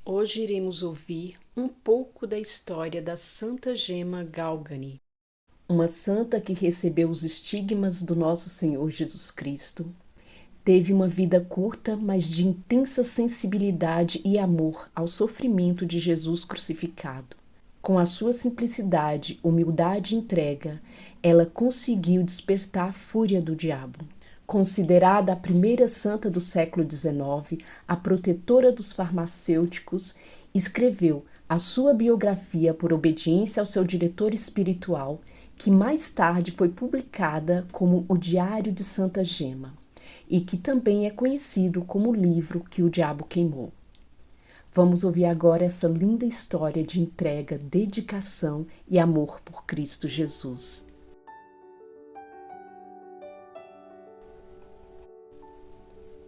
Hoje iremos ouvir um pouco da história da Santa Gema Galgani, uma santa que recebeu os estigmas do nosso Senhor Jesus Cristo. Teve uma vida curta, mas de intensa sensibilidade e amor ao sofrimento de Jesus crucificado. Com a sua simplicidade, humildade e entrega, ela conseguiu despertar a fúria do diabo. Considerada a primeira santa do século XIX, a protetora dos farmacêuticos, escreveu a sua biografia por obediência ao seu diretor espiritual, que mais tarde foi publicada como o Diário de Santa Gema, e que também é conhecido como o livro que o diabo queimou. Vamos ouvir agora essa linda história de entrega, dedicação e amor por Cristo Jesus.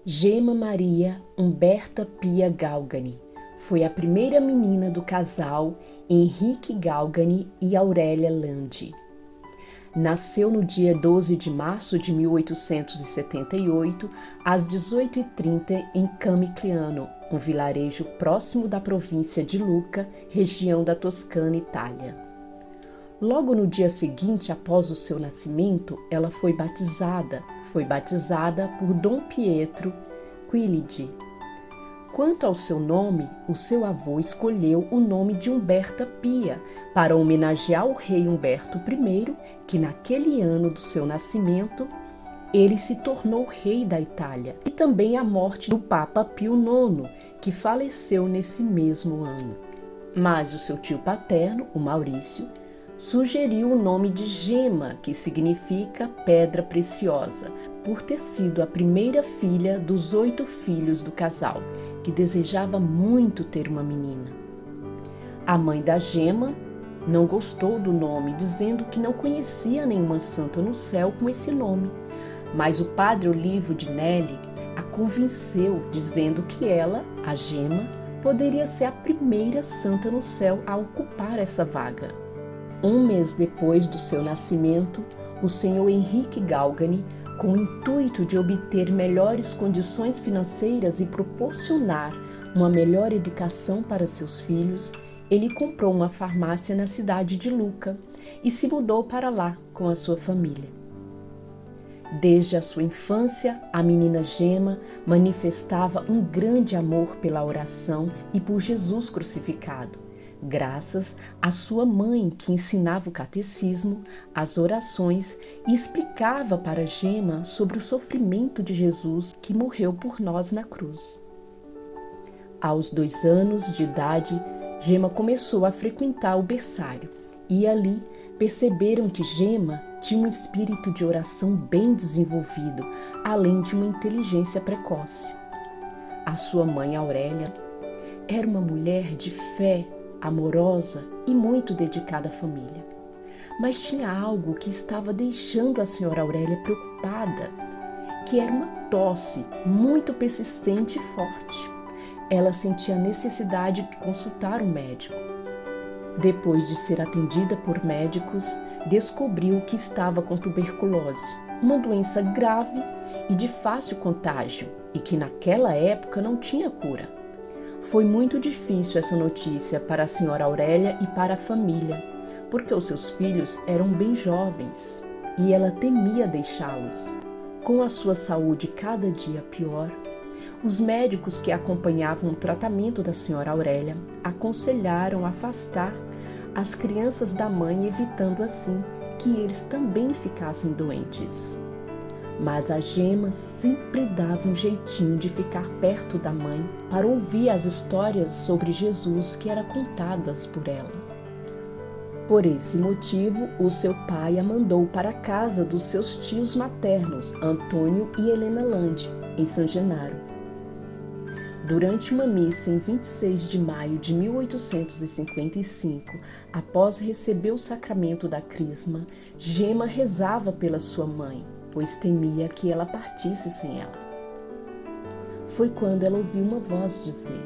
Gema Maria Humberta Pia Galgani foi a primeira menina do casal Henrique Galgani e Aurélia Landi. Nasceu no dia 12 de março de 1878, às 18h30, em Camigliano, um vilarejo próximo da província de Lucca, região da Toscana, Itália. Logo no dia seguinte, após o seu nascimento, ela foi batizada por Dom Pietro Quilidi. Quanto ao seu nome, o seu avô escolheu o nome de Humberta Pia para homenagear o rei Humberto I, que naquele ano do seu nascimento, ele se tornou rei da Itália, e também a morte do Papa Pio IX, que faleceu nesse mesmo ano. Mas o seu tio paterno, o Maurício, sugeriu o nome de Gema, que significa pedra preciosa, por ter sido a primeira filha dos 8 filhos do casal, que desejava muito ter uma menina. A mãe da Gema não gostou do nome, dizendo que não conhecia nenhuma santa no céu com esse nome, mas o padre Olivo de Nelli a convenceu, dizendo que ela, a Gema, poderia ser a primeira santa no céu a ocupar essa vaga. Um mês depois do seu nascimento, o senhor Henrique Galgani, com o intuito de obter melhores condições financeiras e proporcionar uma melhor educação para seus filhos, ele comprou uma farmácia na cidade de Lucca e se mudou para lá com a sua família. Desde a sua infância, a menina Gema manifestava um grande amor pela oração e por Jesus crucificado, graças à sua mãe, que ensinava o catecismo, as orações e explicava para Gema sobre o sofrimento de Jesus que morreu por nós na cruz. Aos 2 anos de idade, Gema começou a frequentar o berçário e ali perceberam que Gema tinha um espírito de oração bem desenvolvido, além de uma inteligência precoce. A sua mãe, Aurélia, era uma mulher de fé, amorosa e muito dedicada à família. Mas tinha algo que estava deixando a senhora Aurélia preocupada, que era uma tosse muito persistente e forte. Ela sentia a necessidade de consultar um médico. Depois de ser atendida por médicos, descobriu que estava com tuberculose, uma doença grave e de fácil contágio, e que naquela época não tinha cura. Foi muito difícil essa notícia para a senhora Aurélia e para a família, porque os seus filhos eram bem jovens e ela temia deixá-los. Com a sua saúde cada dia pior, os médicos que acompanhavam o tratamento da senhora Aurélia aconselharam afastar as crianças da mãe, evitando assim que eles também ficassem doentes. Mas a Gema sempre dava um jeitinho de ficar perto da mãe para ouvir as histórias sobre Jesus que eram contadas por ela. Por esse motivo, o seu pai a mandou para a casa dos seus tios maternos, Antônio e Helena Landi, em San Genaro. Durante uma missa em 26 de maio de 1855, após receber o sacramento da crisma, Gema rezava pela sua mãe, pois temia que ela partisse sem ela. Foi quando ela ouviu uma voz dizer: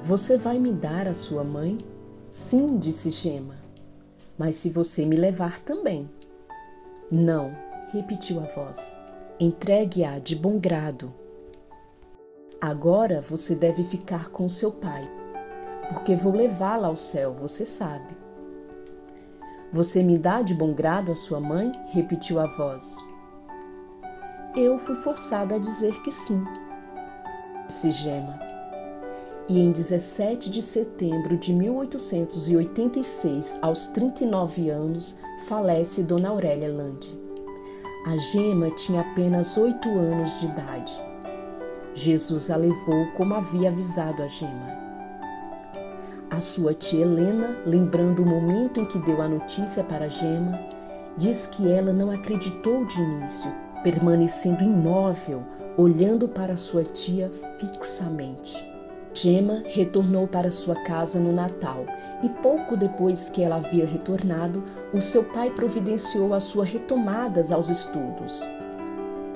"Você vai me dar a sua mãe?" "Sim", disse Gema, "mas se você me levar também." "Não", repetiu a voz, "entregue-a de bom grado. Agora você deve ficar com seu pai." porque vou levá-la ao céu, você sabe. Você me dá de bom grado a sua mãe? Repetiu a voz. Eu fui forçada a dizer que sim, disse Gema. E em 17 de setembro de 1886, aos 39 anos, falece Dona Aurélia Lande. A Gema tinha apenas 8 anos de idade. Jesus a levou como havia avisado a Gema. A sua tia Helena, lembrando o momento em que deu a notícia para Gema, diz que ela não acreditou de início, permanecendo imóvel, olhando para sua tia fixamente. Gema retornou para sua casa no Natal e pouco depois que ela havia retornado, o seu pai providenciou a sua retomada aos estudos.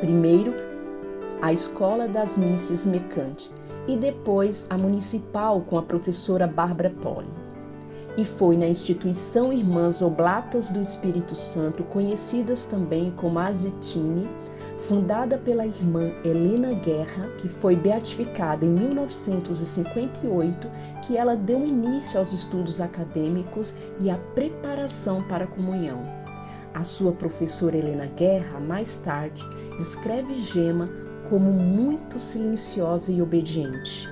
Primeiro, a escola das Misses Mecante e depois a municipal com a professora Bárbara Poli. E foi na instituição Irmãs Oblatas do Espírito Santo, conhecidas também como Azitine, fundada pela irmã Helena Guerra, que foi beatificada em 1958, que ela deu início aos estudos acadêmicos e à preparação para a comunhão. A sua professora Helena Guerra, mais tarde, descreve Gema como muito silenciosa e obediente.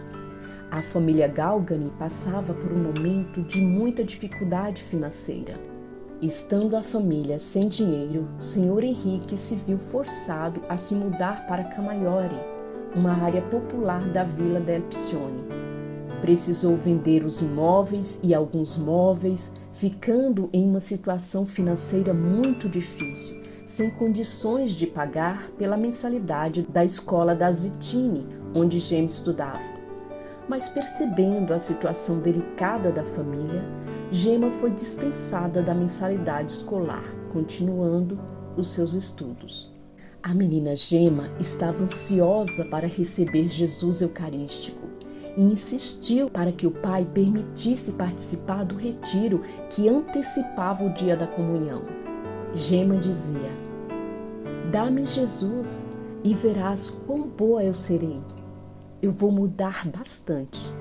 A família Galgani passava por um momento de muita dificuldade financeira. Estando a família sem dinheiro, o Sr. Henrique se viu forçado a se mudar para Camaiore, uma área popular da Vila del Piccione. Precisou vender os imóveis e alguns móveis, ficando em uma situação financeira muito difícil, sem condições de pagar pela mensalidade da escola da Zitine, onde Gema estudava. Mas percebendo a situação delicada da família, Gema foi dispensada da mensalidade escolar, continuando os seus estudos. A menina Gema estava ansiosa para receber Jesus Eucarístico e insistiu para que o pai permitisse participar do retiro que antecipava o dia da comunhão. Gema dizia: "Dá-me Jesus e verás quão boa eu serei. Eu vou mudar bastante."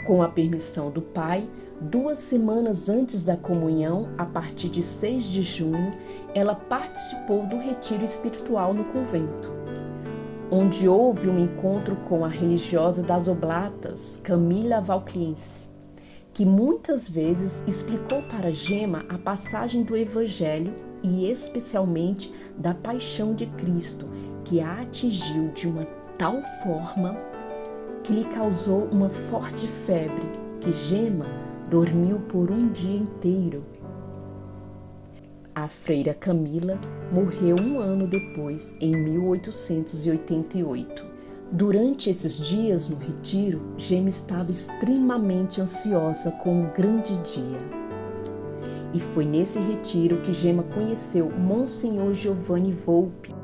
Com a permissão do pai, 2 semanas antes da comunhão, a partir de 6 de junho, ela participou do retiro espiritual no convento, onde houve um encontro com a religiosa das Oblatas, Camila Valcliense, que muitas vezes explicou para Gema a passagem do Evangelho e especialmente da paixão de Cristo, que a atingiu de uma tal forma que lhe causou uma forte febre, que Gema dormiu por um dia inteiro. A freira Camila morreu 1 ano depois, em 1888. Durante esses dias no retiro, Gema estava extremamente ansiosa com o grande dia. E foi nesse retiro que Gema conheceu Monsenhor Giovanni Volpi.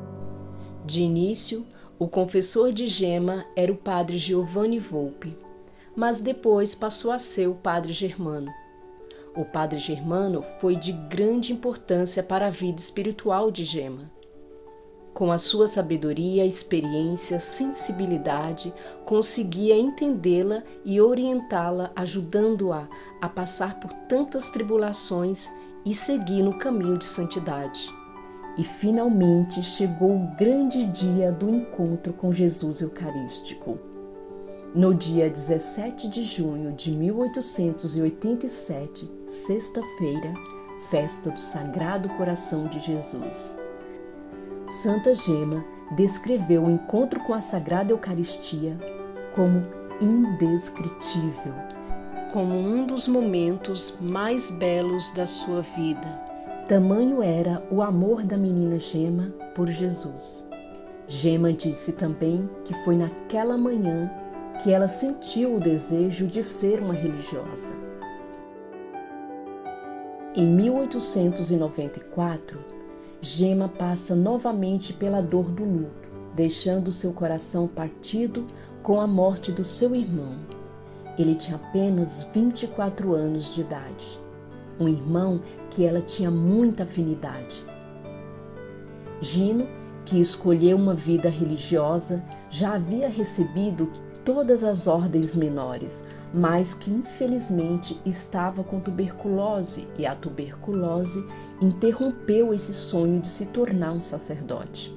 De início, o confessor de Gema era o padre Giovanni Volpi, mas depois passou a ser o padre Germano. O padre Germano foi de grande importância para a vida espiritual de Gema. Com a sua sabedoria, experiência, sensibilidade, conseguia entendê-la e orientá-la, ajudando-a a passar por tantas tribulações e seguir no caminho de santidade. E finalmente chegou o grande dia do encontro com Jesus Eucarístico. No dia 17 de junho de 1887, sexta-feira, festa do Sagrado Coração de Jesus. Santa Gema descreveu o encontro com a Sagrada Eucaristia como indescritível, como um dos momentos mais belos da sua vida. Tamanho era o amor da menina Gema por Jesus. Gema disse também que foi naquela manhã que ela sentiu o desejo de ser uma religiosa. Em 1894, Gema passa novamente pela dor do luto, deixando seu coração partido com a morte do seu irmão. Ele tinha apenas 24 anos de idade. Um irmão que ela tinha muita afinidade. Gino, que escolheu uma vida religiosa, já havia recebido todas as ordens menores, mas que infelizmente estava com tuberculose, e a tuberculose interrompeu esse sonho de se tornar um sacerdote.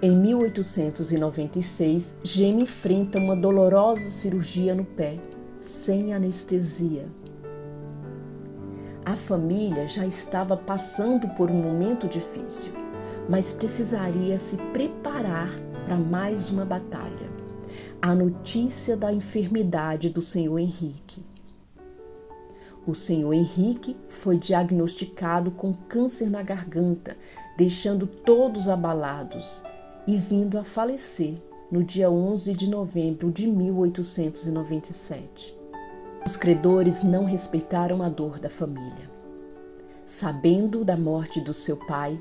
Em 1896, Gema enfrenta uma dolorosa cirurgia no pé, sem anestesia. A família já estava passando por um momento difícil, mas precisaria se preparar para mais uma batalha. A notícia da enfermidade do Sr. Henrique. O Sr. Henrique foi diagnosticado com câncer na garganta, deixando todos abalados e vindo a falecer no dia 11 de novembro de 1897. Os credores não respeitaram a dor da família. Sabendo da morte do seu pai,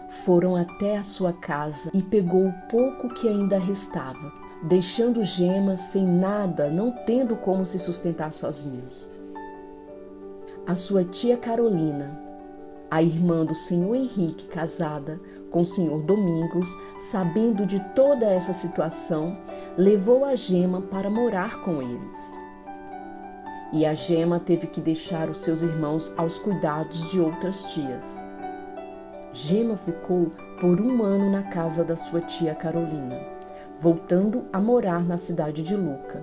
foram até a sua casa e pegou o pouco que ainda restava, deixando Gema sem nada, não tendo como se sustentar sozinhos. A sua tia Carolina, a irmã do Sr. Henrique, casada com o Sr. Domingos, sabendo de toda essa situação, levou a Gema para morar com eles. E a Gema teve que deixar os seus irmãos aos cuidados de outras tias. Gema ficou por 1 ano na casa da sua tia Carolina, voltando a morar na cidade de Lucca.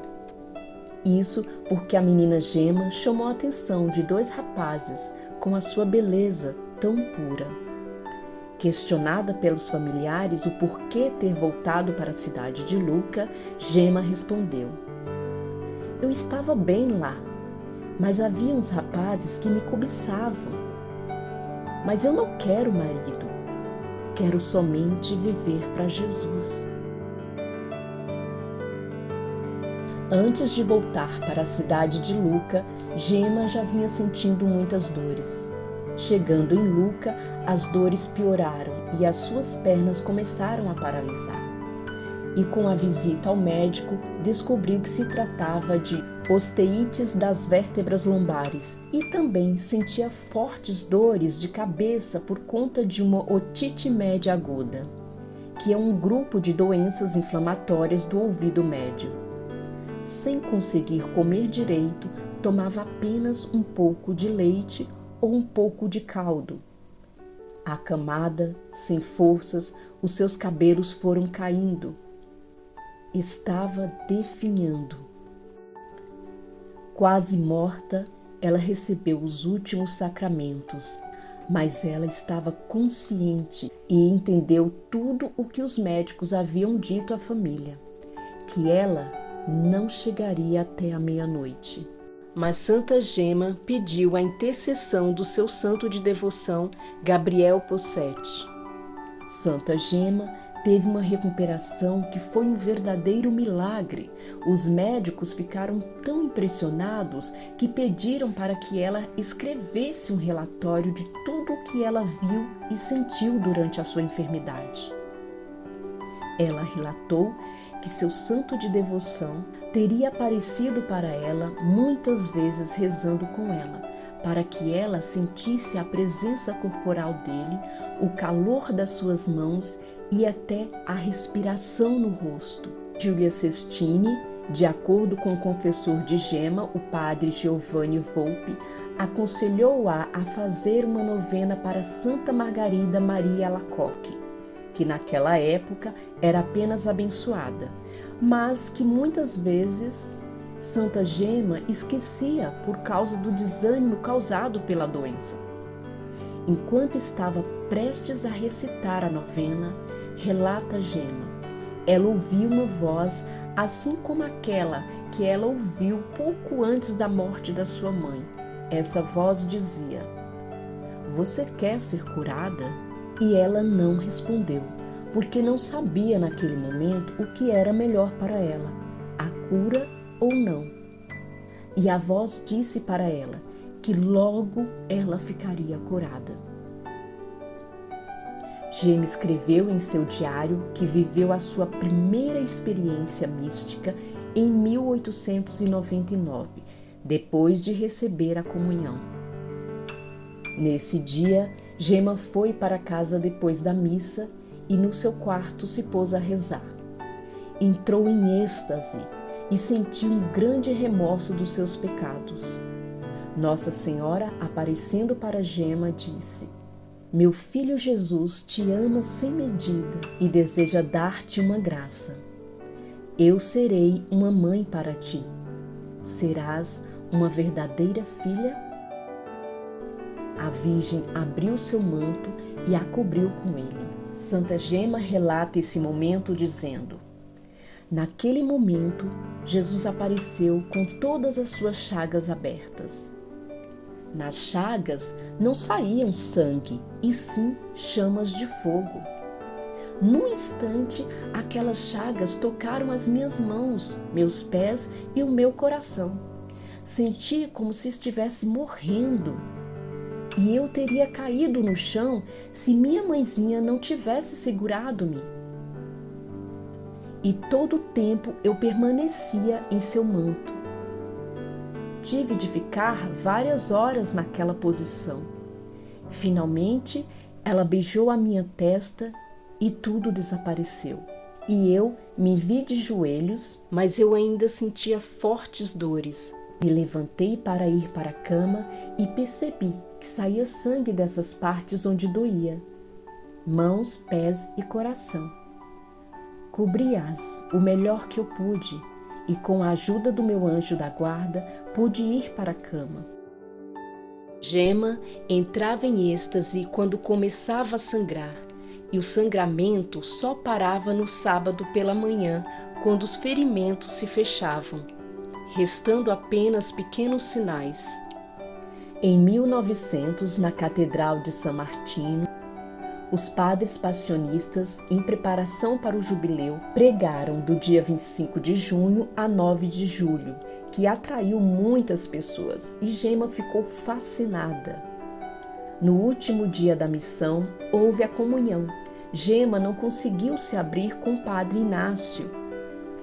Isso porque a menina Gema chamou a atenção de 2 rapazes com a sua beleza tão pura. Questionada pelos familiares o porquê ter voltado para a cidade de Lucca, Gema respondeu: "Eu estava bem lá, mas havia uns rapazes que me cobiçavam. Mas eu não quero marido, quero somente viver para Jesus." Antes de voltar para a cidade de Lucca, Gema já vinha sentindo muitas dores. Chegando em Lucca, as dores pioraram e as suas pernas começaram a paralisar. E com a visita ao médico, descobriu que se tratava de osteites das vértebras lombares e também sentia fortes dores de cabeça por conta de uma otite média aguda, que é um grupo de doenças inflamatórias do ouvido médio. Sem conseguir comer direito, tomava apenas um pouco de leite ou um pouco de caldo. Acamada, sem forças, os seus cabelos foram caindo. Estava definhando. Quase morta, ela recebeu os últimos sacramentos, mas ela estava consciente e entendeu tudo o que os médicos haviam dito à família, que ela não chegaria até a meia-noite. Mas Santa Gema pediu a intercessão do seu santo de devoção, Gabriel Possete. Santa Gema teve uma recuperação que foi um verdadeiro milagre. Os médicos ficaram tão impressionados que pediram para que ela escrevesse um relatório de tudo o que ela viu e sentiu durante a sua enfermidade. Ela relatou que seu santo de devoção teria aparecido para ela muitas vezes rezando com ela, para que ela sentisse a presença corporal dele, o calor das suas mãos e até a respiração no rosto. Giulia Sestini, de acordo com o confessor de Gema, o padre Giovanni Volpe, aconselhou-a a fazer uma novena para Santa Margarida Maria Alacoque, que naquela época era apenas abençoada, mas que muitas vezes Santa Gema esquecia por causa do desânimo causado pela doença. Enquanto estava prestes a recitar a novena, relata Gema, ela ouviu uma voz assim como aquela que ela ouviu pouco antes da morte da sua mãe. Essa voz dizia: "Você quer ser curada?" E ela não respondeu, porque não sabia naquele momento o que era melhor para ela, a cura ou não. E a voz disse para ela que logo ela ficaria curada. Gema escreveu em seu diário que viveu a sua primeira experiência mística em 1899, depois de receber a comunhão. Nesse dia, Gema foi para casa depois da missa e no seu quarto se pôs a rezar. Entrou em êxtase e sentiu um grande remorso dos seus pecados. Nossa Senhora, aparecendo para Gema, disse: Meu filho Jesus te ama sem medida e deseja dar-te uma graça. Eu serei uma mãe para ti. Serás uma verdadeira filha? A Virgem abriu seu manto e a cobriu com ele. Santa Gema relata esse momento dizendo: Naquele momento, Jesus apareceu com todas as suas chagas abertas. Nas chagas não saíam sangue, e sim chamas de fogo. Num instante, aquelas chagas tocaram as minhas mãos, meus pés e o meu coração. Senti como se estivesse morrendo. E eu teria caído no chão se minha mãezinha não tivesse segurado-me. E todo o tempo eu permanecia em seu manto. Tive de ficar várias horas naquela posição. Finalmente, ela beijou a minha testa e tudo desapareceu. E eu me vi de joelhos, mas eu ainda sentia fortes dores. Me levantei para ir para a cama e percebi que saía sangue dessas partes onde doía, mãos, pés e coração. Cobri-as o melhor que eu pude e, com a ajuda do meu anjo da guarda, pude ir para a cama. Gema entrava em êxtase quando começava a sangrar, e o sangramento só parava no sábado pela manhã, quando os ferimentos se fechavam, restando apenas pequenos sinais. Em 1900, na Catedral de San Martino, os padres passionistas, em preparação para o jubileu, pregaram do dia 25 de junho a 9 de julho, que atraiu muitas pessoas, e Gema ficou fascinada. No último dia da missão, houve a comunhão. Gema não conseguiu se abrir com o padre Inácio.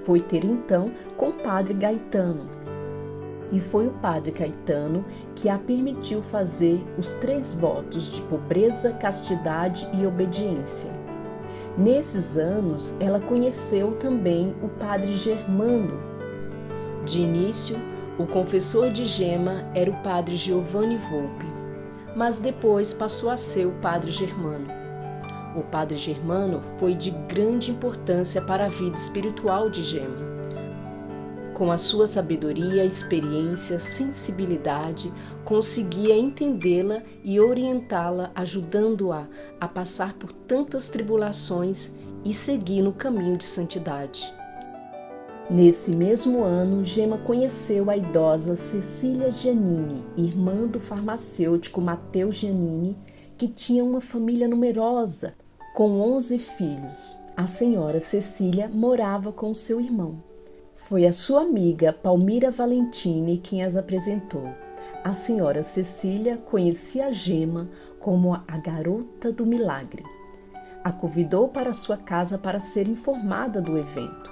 Foi ter então com o padre Gaetano. E foi o padre Gaetano que a permitiu fazer os 3 votos de pobreza, castidade e obediência. Nesses anos, ela conheceu também o padre Germano. De início, o confessor de Gema era o padre Giovanni Volpe, mas depois passou a ser o padre Germano. O padre Germano foi de grande importância para a vida espiritual de Gema. Com a sua sabedoria, experiência, sensibilidade, conseguia entendê-la e orientá-la, ajudando-a a passar por tantas tribulações e seguir no caminho de santidade. Nesse mesmo ano, Gema conheceu a idosa Cecília Giannini, irmã do farmacêutico Matteo Giannini, que tinha uma família numerosa, com 11 filhos. A senhora Cecília morava com seu irmão. Foi a sua amiga Palmira Valentini quem as apresentou. A senhora Cecília conhecia a Gema como a garota do milagre. A convidou para sua casa para ser informada do evento.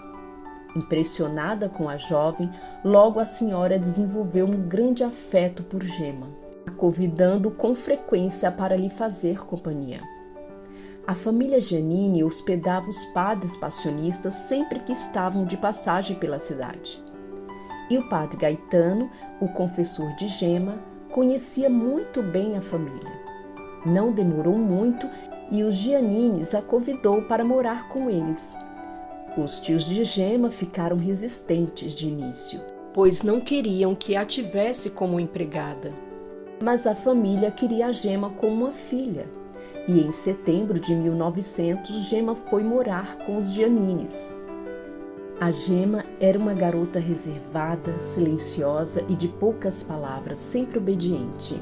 Impressionada com a jovem, logo a senhora desenvolveu um grande afeto por Gema, a convidando com frequência para lhe fazer companhia. A família Giannini hospedava os padres passionistas sempre que estavam de passagem pela cidade. E o padre Gaetano, o confessor de Gema, conhecia muito bem a família. Não demorou muito e os Giannines a convidou para morar com eles. Os tios de Gema ficaram resistentes de início, pois não queriam que a tivesse como empregada. Mas a família queria a Gema como uma filha. E em setembro de 1900, Gema foi morar com os Giannines. A Gema era uma garota reservada, silenciosa e de poucas palavras, sempre obediente.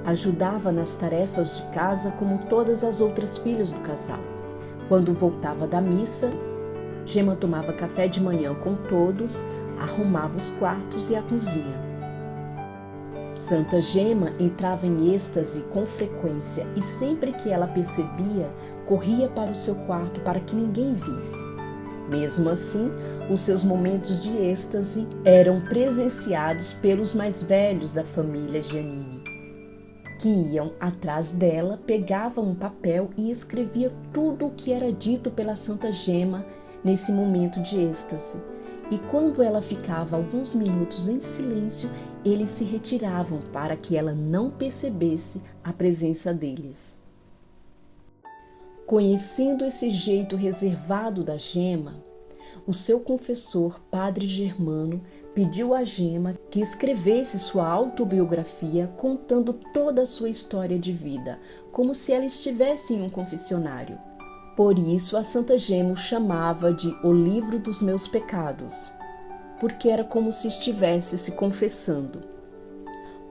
Ajudava nas tarefas de casa como todas as outras filhas do casal. Quando voltava da missa, Gema tomava café de manhã com todos, arrumava os quartos e a cozinha. Santa Gema entrava em êxtase com frequência e sempre que ela percebia, corria para o seu quarto para que ninguém visse. Mesmo assim, os seus momentos de êxtase eram presenciados pelos mais velhos da família Giannini, que iam atrás dela, pegavam um papel e escrevia tudo o que era dito pela Santa Gema nesse momento de êxtase. e quando ela ficava alguns minutos em silêncio, eles se retiravam para que ela não percebesse a presença deles. Conhecendo esse jeito reservado da Gemma, o seu confessor, Padre Germano, pediu a Gemma que escrevesse sua autobiografia contando toda a sua história de vida, como se ela estivesse em um confessionário. Por isso, a Santa Gemma o chamava de O Livro dos Meus Pecados, porque era como se estivesse se confessando.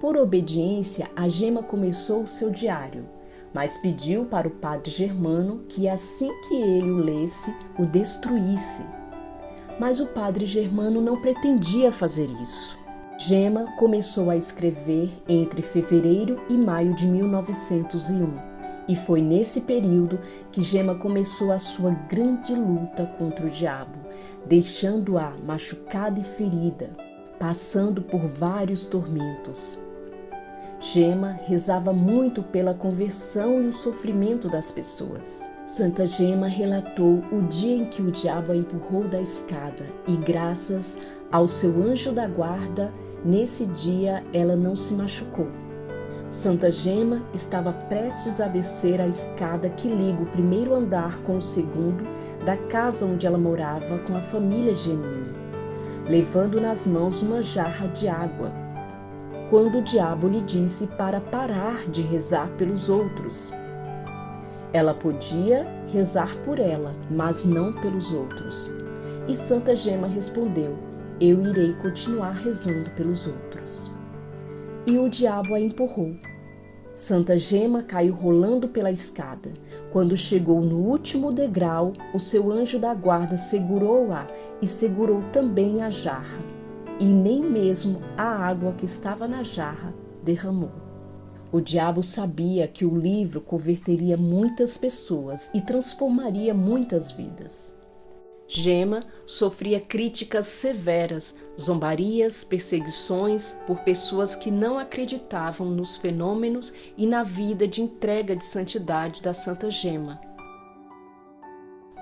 Por obediência, a Gemma começou o seu diário, mas pediu para o Padre Germano que, assim que ele o lesse, o destruísse. Mas o Padre Germano não pretendia fazer isso. Gemma começou a escrever entre fevereiro e maio de 1901, e foi nesse período que Gemma começou a sua grande luta contra o diabo, deixando-a machucada e ferida, passando por vários tormentos. Gemma rezava muito pela conversão e o sofrimento das pessoas. Santa Gemma relatou o dia em que o diabo a empurrou da escada e, graças ao seu anjo da guarda, nesse dia ela não se machucou. Santa Gemma estava prestes a descer a escada que liga o primeiro andar com o segundo da casa onde ela morava com a família Giannini, levando nas mãos uma jarra de água, quando o diabo lhe disse para parar de rezar pelos outros. Ela podia rezar por ela, mas não pelos outros. E Santa Gemma respondeu: eu irei continuar rezando pelos outros. E o diabo a empurrou. Santa Gemma caiu rolando pela escada. Quando chegou no último degrau, o seu anjo da guarda segurou-a e segurou também a jarra. E nem mesmo a água que estava na jarra derramou. O diabo sabia que o livro converteria muitas pessoas e transformaria muitas vidas. Gemma sofria críticas severas, zombarias, perseguições por pessoas que não acreditavam nos fenômenos e na vida de entrega de santidade da Santa Gemma.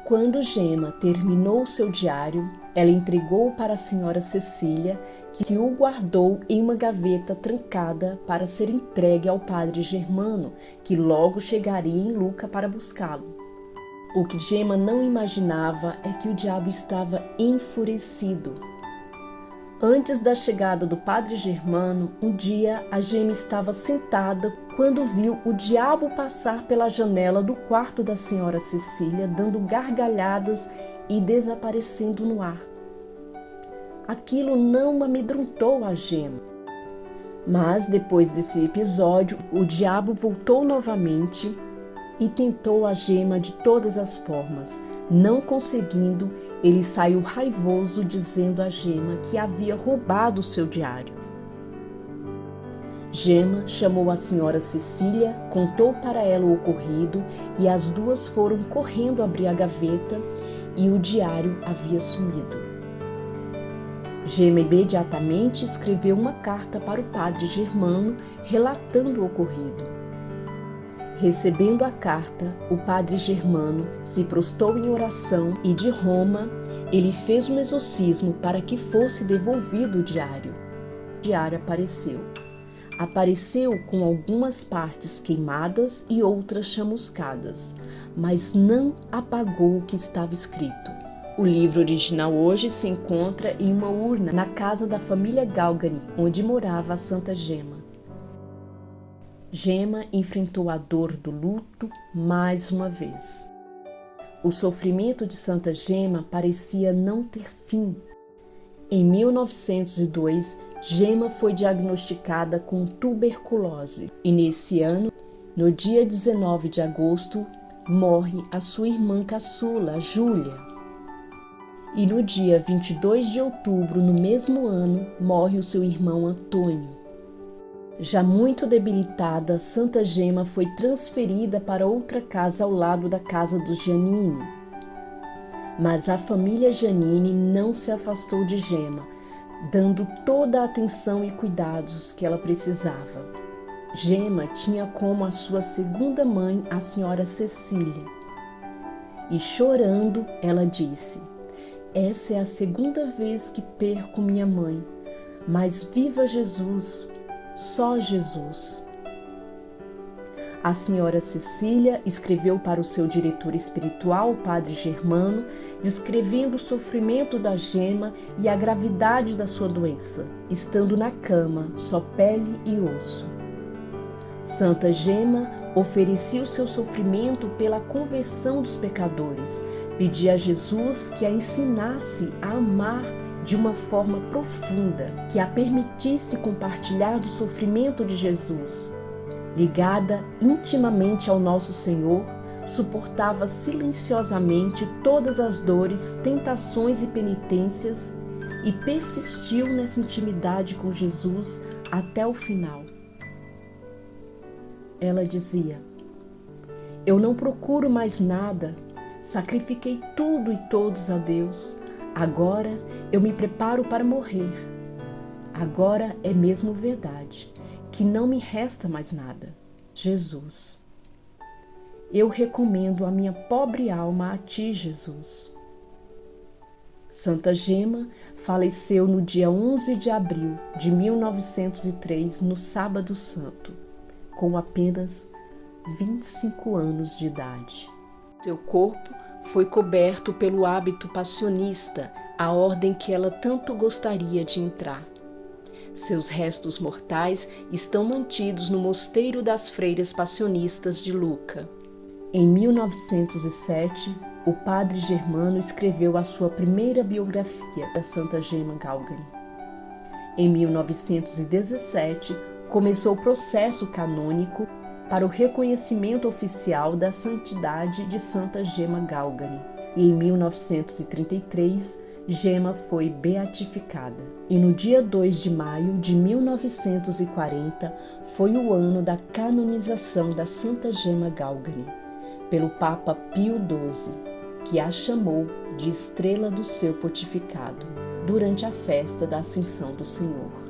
Quando Gemma terminou seu diário, ela entregou-o para a senhora Cecília, que o guardou em uma gaveta trancada para ser entregue ao padre Germano, que logo chegaria em Lucca para buscá-lo. O que Gemma não imaginava é que o diabo estava enfurecido. Antes da chegada do padre Germano, um dia a Gemma estava sentada quando viu o diabo passar pela janela do quarto da senhora Cecília, dando gargalhadas e desaparecendo no ar. Aquilo não amedrontou a Gemma. Mas depois desse episódio, o diabo voltou novamente e tentou a Gemma de todas as formas. Não conseguindo, ele saiu raivoso dizendo a Gemma que havia roubado o seu diário. Gemma chamou a senhora Cecília, contou para ela o ocorrido e as duas foram correndo abrir a gaveta e o diário havia sumido. Gemma imediatamente escreveu uma carta para o padre Germano relatando o ocorrido. Recebendo a carta, o padre Germano se prostrou em oração e de Roma ele fez um exorcismo para que fosse devolvido o diário. O diário apareceu. Apareceu com algumas partes queimadas e outras chamuscadas, mas não apagou o que estava escrito. O livro original hoje se encontra em uma urna na casa da família Galgani, onde morava a Santa Gemma. Gemma enfrentou a dor do luto mais uma vez. O sofrimento de Santa Gemma parecia não ter fim. Em 1902, Gemma foi diagnosticada com tuberculose e nesse ano, no dia 19 de agosto, morre a sua irmã caçula, Júlia. E no dia 22 de outubro, no mesmo ano, morre o seu irmão Antônio. Já muito debilitada, Santa Gemma foi transferida para outra casa ao lado da casa dos Giannini. Mas a família Giannini não se afastou de Gemma, dando toda a atenção e cuidados que ela precisava. Gemma tinha como a sua segunda mãe a senhora Cecília. E chorando, ela disse: Essa é a segunda vez que perco minha mãe, mas viva Jesus, só Jesus. A senhora Cecília escreveu para o seu diretor espiritual, o padre Germano, descrevendo o sofrimento da Gema e a gravidade da sua doença, estando na cama, só pele e osso. Santa Gema oferecia o seu sofrimento pela conversão dos pecadores, pedia a Jesus que a ensinasse a amar de uma forma profunda, que a permitisse compartilhar do sofrimento de Jesus. Ligada intimamente ao nosso Senhor, suportava silenciosamente todas as dores, tentações e penitências e persistiu nessa intimidade com Jesus até o final. Ela dizia: eu não procuro mais nada, sacrifiquei tudo e todos a Deus, agora eu me preparo para morrer. Agora é mesmo verdade que não me resta mais nada. Jesus, eu recomendo a minha pobre alma a ti, Jesus. Santa Gema faleceu no dia 11 de abril de 1903, no Sábado Santo, com apenas 25 anos de idade. Seu corpo foi coberto pelo hábito passionista, a ordem que ela tanto gostaria de entrar. Seus restos mortais estão mantidos no Mosteiro das Freiras Passionistas de Lucca. Em 1907, o padre Germano escreveu a sua primeira biografia da Santa Gema Galgani. Em 1917, começou o processo canônico para o reconhecimento oficial da santidade de Santa Gema Galgani. E em 1933, Gema foi beatificada. E no dia 2 de maio de 1940 foi o ano da canonização da Santa Gema Galgani, pelo Papa Pio XII, que a chamou de estrela do seu pontificado, durante a festa da Ascensão do Senhor.